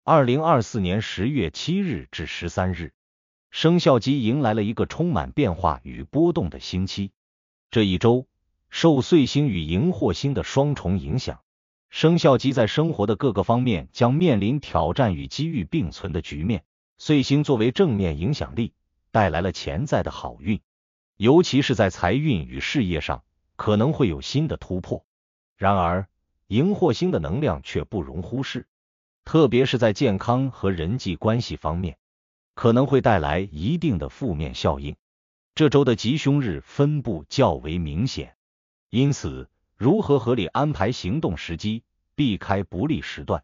2024年10月7日至13日，生肖鸡迎来了一个充满变化与波动的星期。这一周，受岁星与荧惑星的双重影响，生肖鸡在生活的各个方面将面临挑战与机遇并存的局面。岁星作为正面影响力，带来了潜在的好运，尤其是在财运与事业上，可能会有新的突破。然而，荧惑星的能量却不容忽视，特别是在健康和人际关系方面，可能会带来一定的负面效应。这周的吉凶日分布较为明显，因此如何合理安排行动时机，避开不利时段，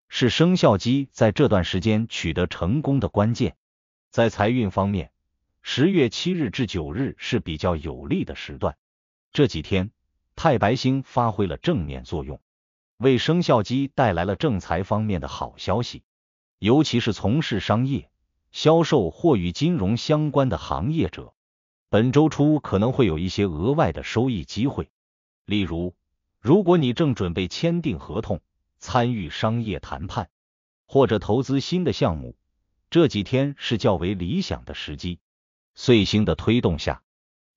是生肖鸡在这段时间取得成功的关键。在财运方面，10月7日至9日是比较有利的时段，这几天太白星发挥了正面作用，为生肖鸡带来了正财方面的好消息，尤其是从事商业、销售或与金融相关的行业者，本周初可能会有一些额外的收益机会。例如，如果你正准备签订合同、参与商业谈判或者投资新的项目，这几天是较为理想的时机。岁星的推动下，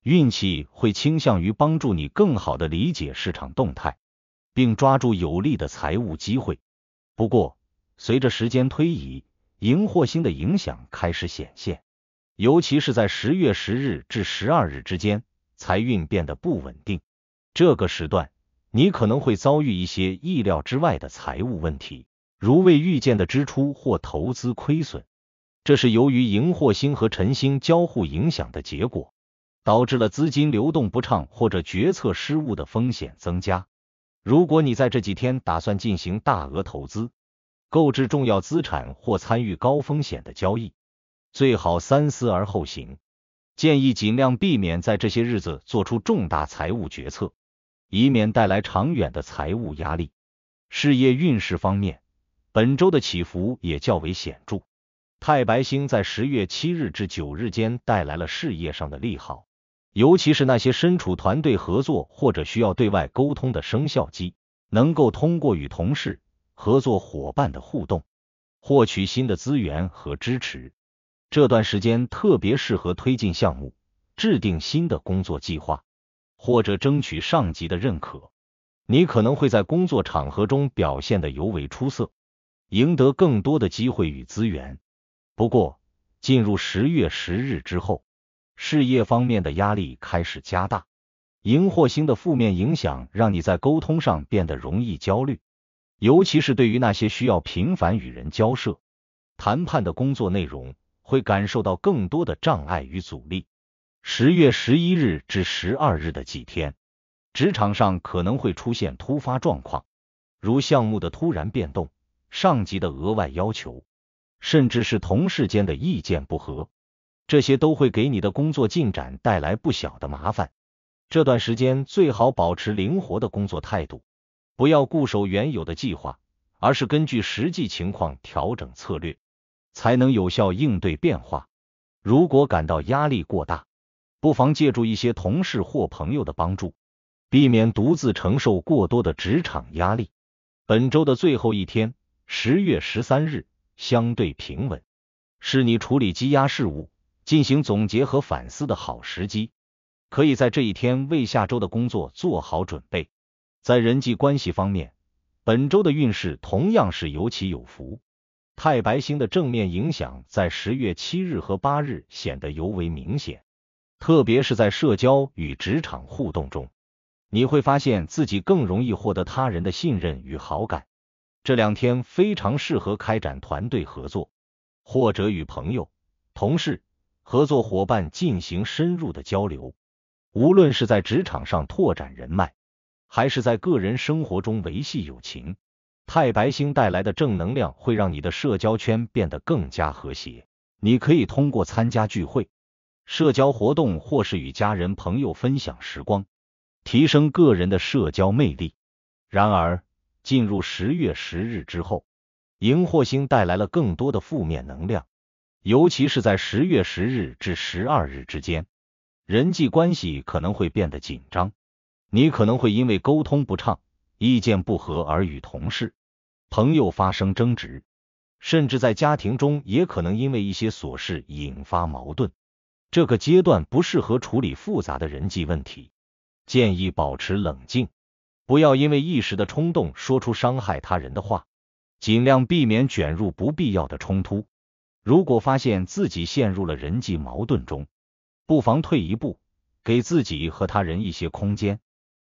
运气会倾向于帮助你更好地理解市场动态，并抓住有利的财务机会。不过，随着时间推移，荧惑星的影响开始显现，尤其是在10月10日至12日之间，财运变得不稳定。这个时段，你可能会遭遇一些意料之外的财务问题，如未预见的支出或投资亏损。这是由于荧惑星和辰星交互影响的结果，导致了资金流动不畅或者决策失误的风险增加。如果你在这几天打算进行大额投资、购置重要资产或参与高风险的交易，最好三思而后行。建议尽量避免在这些日子做出重大财务决策，以免带来长远的财务压力。事业运势方面，本周的起伏也较为显著。太白星在10月7日至9日间带来了事业上的利好，尤其是那些身处团队合作或者需要对外沟通的生肖鸡，能够通过与同事、合作伙伴的互动，获取新的资源和支持。这段时间特别适合推进项目，制定新的工作计划，或者争取上级的认可。你可能会在工作场合中表现得尤为出色，赢得更多的机会与资源。不过，进入10月10日之后，事业方面的压力开始加大，荧惑星的负面影响让你在沟通上变得容易焦虑，尤其是对于那些需要频繁与人交涉、谈判的工作内容，会感受到更多的障碍与阻力。10月11日至12日的几天，职场上可能会出现突发状况，如项目的突然变动、上级的额外要求，甚至是同事间的意见不合，这些都会给你的工作进展带来不小的麻烦。这段时间最好保持灵活的工作态度，不要固守原有的计划，而是根据实际情况调整策略，才能有效应对变化。如果感到压力过大，不妨借助一些同事或朋友的帮助，避免独自承受过多的职场压力。本周的最后一天，10月13日，相对平稳，是你处理积压事务、进行总结和反思的好时机。可以在这一天为下周的工作做好准备。在人际关系方面，本周的运势同样是有起有伏。太白星的正面影响在10月7日和8日显得尤为明显，特别是在社交与职场互动中，你会发现自己更容易获得他人的信任与好感。这两天非常适合开展团队合作，或者与朋友、同事、合作伙伴进行深入的交流。无论是在职场上拓展人脉，还是在个人生活中维系友情，太白星带来的正能量会让你的社交圈变得更加和谐。你可以通过参加聚会、社交活动或是与家人朋友分享时光，提升个人的社交魅力。然而，进入10月10日之后，荧惑星带来了更多的负面能量，尤其是在10月10日至12日之间，人际关系可能会变得紧张，你可能会因为沟通不畅、意见不合而与同事、朋友发生争执。甚至在家庭中也可能因为一些琐事引发矛盾。这个阶段不适合处理复杂的人际问题，建议保持冷静，不要因为一时的冲动说出伤害他人的话，尽量避免卷入不必要的冲突。如果发现自己陷入了人际矛盾中，不妨退一步，给自己和他人一些空间，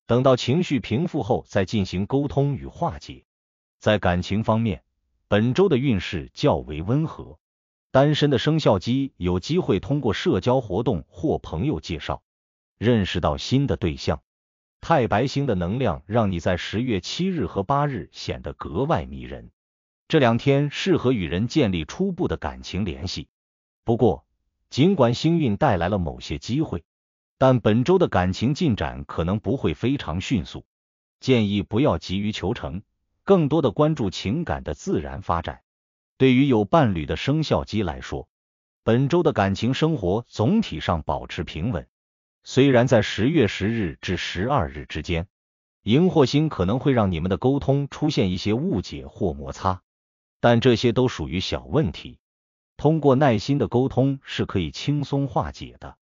等到情绪平复后再进行沟通与化解。在感情方面，本周的运势较为温和，单身的生肖鸡有机会通过社交活动或朋友介绍，认识到新的对象。太白星的能量让你在10月7日和8日显得格外迷人，这2天适合与人建立初步的感情联系。不过，尽管星运带来了某些机会，但本周的感情进展可能不会非常迅速，建议不要急于求成，更多的关注情感的自然发展。对于有伴侣的生肖鸡来说，本周的感情生活总体上保持平稳。虽然在10月10日至12日之间，荧惑星可能会让你们的沟通出现一些误解或摩擦，但这些都属于小问题，通过耐心的沟通是可以轻松化解的。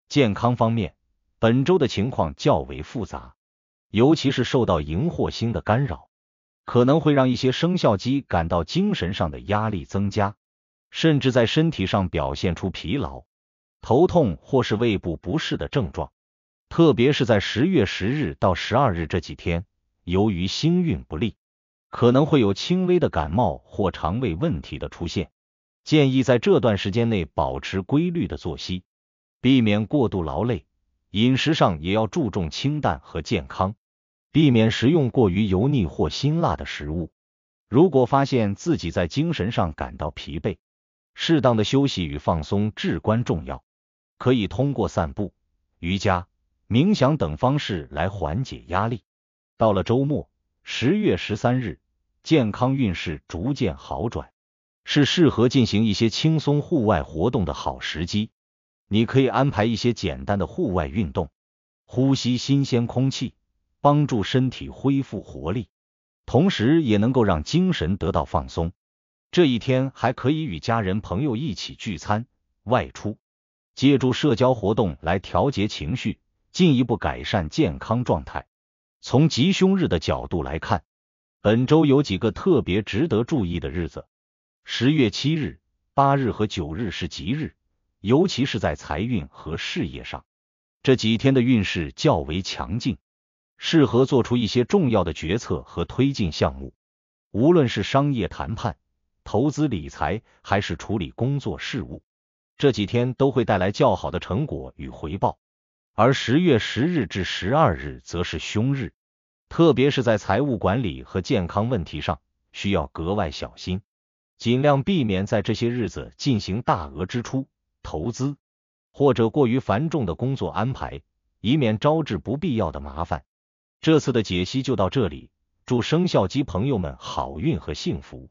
健康方面，本周的情况较为复杂，尤其是受到荧惑星的干扰，可能会让一些生肖鸡感到精神上的压力增加，甚至在身体上表现出疲劳、头痛或是胃部不适的症状。特别是在10月10日到12日这几天，由于星运不利，可能会有轻微的感冒或肠胃问题的出现。建议在这段时间内保持规律的作息，避免过度劳累。饮食上也要注重清淡和健康，避免食用过于油腻或辛辣的食物。如果发现自己在精神上感到疲惫，适当的休息与放松至关重要，可以通过散步、瑜伽、冥想等方式来缓解压力。到了周末，10月13日，健康运势逐渐好转，是适合进行一些轻松户外活动的好时机。你可以安排一些简单的户外运动，呼吸新鲜空气，帮助身体恢复活力，同时也能够让精神得到放松。这一天还可以与家人朋友一起聚餐、外出，借助社交活动来调节情绪，进一步改善健康状态。从吉凶日的角度来看，本周有几个特别值得注意的日子。10月7日、8日和9日是吉日，尤其是在财运和事业上，这几天的运势较为强劲，适合做出一些重要的决策和推进项目。无论是商业谈判、投资理财还是处理工作事务，这几天都会带来较好的成果与回报。而10月10日至12日则是凶日，特别是在财务管理和健康问题上需要格外小心，尽量避免在这些日子进行大额支出、投资或者过于繁重的工作安排，以免招致不必要的麻烦。这次的解析就到这里，祝生肖鸡朋友们好运和幸福。